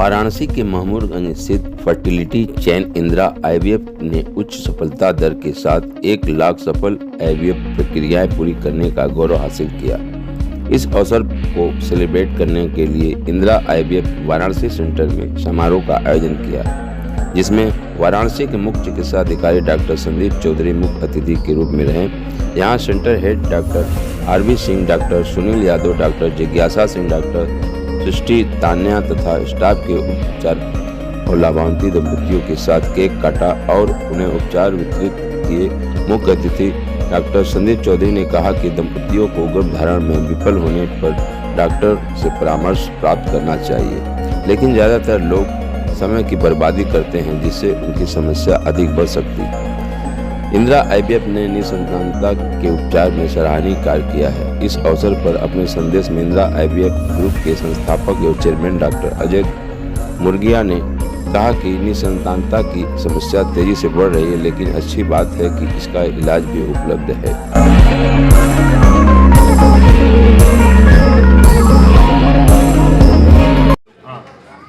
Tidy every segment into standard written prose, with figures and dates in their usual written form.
वाराणसी के महमूदगंज स्थित फर्टिलिटी चैन इंदिरा आईवीएफ ने उच्च सफलता दर के साथ 1 लाख सफल आईवीएफ प्रक्रियाएं पूरी करने का गौरव हासिल किया। इस अवसर को सेलिब्रेट करने के लिए इंदिरा आईवीएफ वाराणसी सेंटर में समारोह का आयोजन किया, जिसमें वाराणसी के मुख्य चिकित्सा अधिकारी डॉक्टर संदीप चौधरी मुख्य अतिथि के रूप में रहे। यहाँ centre head doctor RV Singh, doctor Sunil Yadav, doctor जिज्ञासा सिंह, डॉक्टर सृष्टि तान्या तथा स्टाफ के उपचार और लाभार्थी दंपतियों के साथ केक काटा और उन्हें उपचार वितरित किए। मुख्य अतिथि डॉक्टर संदीप चौधरी ने कहा कि दंपतियों को गर्भधारण में विफल होने पर डॉक्टर से परामर्श प्राप्त करना चाहिए, लेकिन ज़्यादातर लोग समय की बर्बादी करते हैं, जिससे उनकी समस्या अधिक बढ़ सकती है। इंदिरा आईवीएफ ने निसंतानता के उपचार में सराहनीय कार्य किया है। इस अवसर पर अपने संदेश में इंदिरा आईवीएफ ग्रुप के संस्थापक एवं चेयरमैन डॉक्टर अजय मुर्गिया ने कहा कि निसंतानता की समस्या तेजी से बढ़ रही है, लेकिन अच्छी बात है कि इसका इलाज भी उपलब्ध है।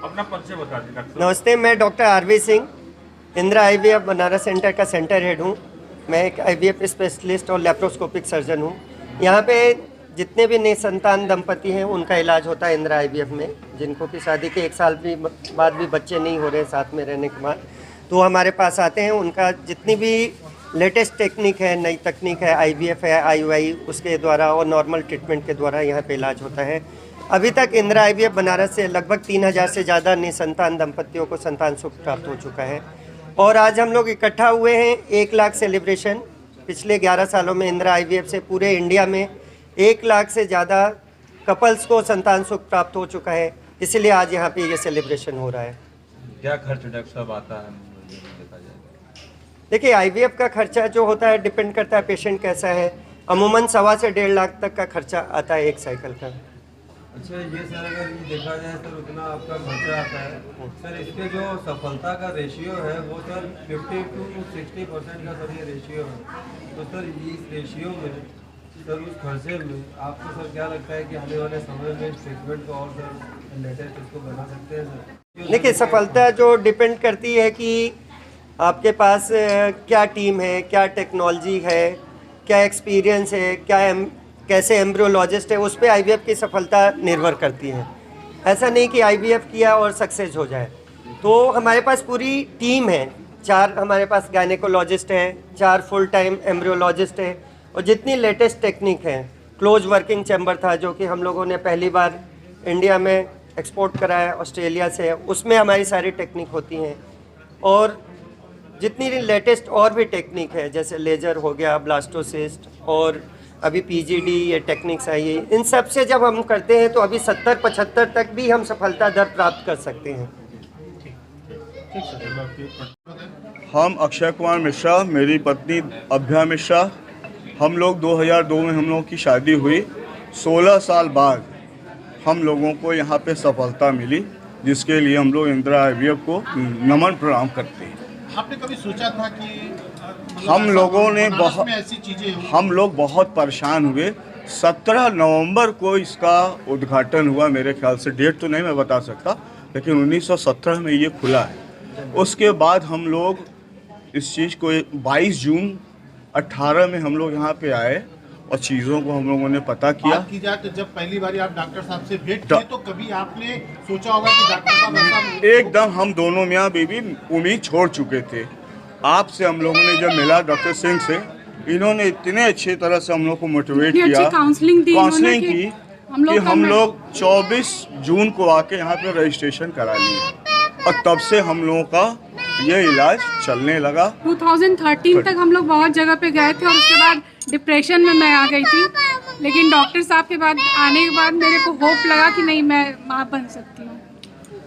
अपना परिचय बता दीजिए। नमस्ते, मैं doctor RV Singh, Indira IVF Banaras centre का सेंटर हेड हूँ। मैं एक आईवीएफ स्पेशलिस्ट और लैप्रोस्कोपिक सर्जन हूँ। यहाँ पे जितने भी निसंतान दंपति हैं उनका इलाज होता है इंदिरा आईवीएफ में। जिनको कि शादी के 1 साल भी बाद भी बच्चे नहीं हो रहे साथ में रहने के बाद, तो हमारे पास आते हैं। उनका जितनी भी लेटेस्ट टेक्निक है, नई तकनीक है, आईवीएफ है, आईयूआई, उसके द्वारा और नॉर्मल ट्रीटमेंट के द्वारा यहाँ पे इलाज होता है। अभी तक इंदिरा आईवीएफ बनारस से लगभग 3000 से ज़्यादा निसंतान दंपतियों को संतान सुख प्राप्त हो चुका है। और आज हम लोग इकट्ठा हुए हैं 1 लाख सेलिब्रेशन। पिछले 11 सालों में इंदिरा आईवीएफ से पूरे इंडिया में 1 लाख से ज़्यादा कपल्स को संतान सुख प्राप्त हो चुका है, इसलिए आज यहाँ पे ये सेलिब्रेशन हो रहा है। क्या खर्च डॉक्टर साहब आता है देखा जाए? देखिए, आईवीएफ का खर्चा जो होता है डिपेंड करता है पेशेंट कैसा है। अमूमन 1.25 से 1.5 लाख तक का खर्चा आता है एक साइकिल का। अच्छा, ये सर अगर ये देखा जाए सर उतना आपका खर्चा आता है सर, इसके जो सफलता का रेशियो है वो सर 50 to 60% का सर ये रेशियो है। तो सर इस रेशियो में सर उस खर्चे में आपको सर क्या लगता है कि आने वाले समय में ट्रीटमेंट को और सर लेटेस्ट इसको बना सकते हैं सर? देखिए, सफलता जो डिपेंड करती है कि आपके पास क्या टीम है, क्या टेक्नोलॉजी है, क्या एक्सपीरियंस है, कैसे एम्ब्रियोलॉजिस्ट है, उस पर आईवीएफ की सफलता निर्भर करती है। ऐसा नहीं कि आईवीएफ किया और सक्सेस हो जाए। तो हमारे पास पूरी टीम है। 4 हमारे पास गायनेकोलॉजिस्ट हैं, 4 फुल टाइम एम्ब्रियोलॉजिस्ट हैं, और जितनी लेटेस्ट टेक्निक है। क्लोज वर्किंग चैम्बर था जो कि हम लोगों ने पहली बार इंडिया में एक्सपोर्ट कराया ऑस्ट्रेलिया से, उसमें हमारी सारी टेक्निक होती हैं। और जितनी लेटेस्ट और भी टेक्निक है, जैसे लेजर हो गया, ब्लास्टोसिस्ट, और अभी पीजीडी, ये टेक्निक्स आई है, इन सब से जब हम करते हैं तो अभी 70-75 तक भी हम सफलता दर प्राप्त कर सकते हैं। हम अक्षय कुमार मिश्रा, मेरी पत्नी अभ्या मिश्रा, हम लोग 2002 में हम लोगों की शादी हुई। 16 साल बाद हम लोगों को यहाँ पे सफलता मिली, जिसके लिए हम लोग इंदिरा आईवीएफ को नमन प्रणाम करते हैं। आपने कभी सोचा था कि हम लोग बहुत परेशान हुए। 17 नवंबर को इसका उद्घाटन हुआ मेरे ख्याल से, डेट तो नहीं मैं बता सकता, लेकिन 1917 में ये खुला है। उसके बाद हम लोग इस चीज़ को 22 जून 18 में हम लोग यहाँ पे आए और चीज़ों को हम लोगों ने पता किया। बात की जाए तो जब पहली बार आप डॉक्टर साहब से भेंट किए तो कभी आपने सोचा होगा कि डॉक्टर साहब ऐसा? एकदम हम दोनों मियाँ बीवी उम्मीद छोड़ चुके थे। आपसे हम लोगों ने जब मिला डॉक्टर सिंह से, इन्होंने इतने अच्छे तरह से हम लोग को मोटिवेट किया, काउंसलिंग की कि हम लोग 24 जून को आके यहाँ पे रजिस्ट्रेशन करा लिए, और तब से हम लोगों का ये इलाज चलने लगा। 2013 तक हम लोग बहुत जगह पे गए थे, और उसके बाद डिप्रेशन में मैं आ गई थी। लेकिन डॉक्टर साहब के बाद आने के बाद मेरे को होप लगा कि नहीं, मैं माँ बन सकती हूँ।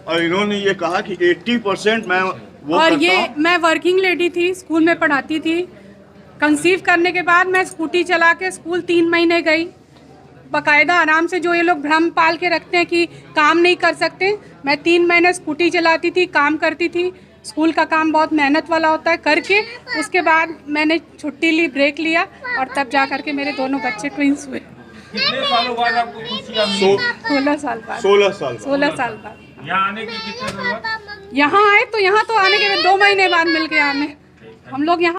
और इन्होंने ये कहा कि 80% मैं वो और ये मैं वर्किंग लेडी थी, स्कूल में पढ़ाती थी। कंसीव करने के बाद मैं स्कूटी चला के स्कूल 3 महीने गई, बाकायदा आराम से। जो ये लोग भ्रम पाल के रखते हैं कि काम नहीं कर सकते, मैं 3 महीने स्कूटी चलाती थी, काम करती थी। स्कूल का काम बहुत मेहनत वाला होता है, करके उसके बाद मैंने छुट्टी ली, ब्रेक लिया, और तब जा करके मेरे दोनों बच्चे ट्विंस हुए। कितने सालों बाद आपको खुशी मिली? 16 साल बाद। 16 साल 16 साल बाद। यहाँ आने की कितने जरूरत? यहाँ आए तो यहाँ तो आने के 2 महीने बाद मिल के हमें हम लोग यहाँ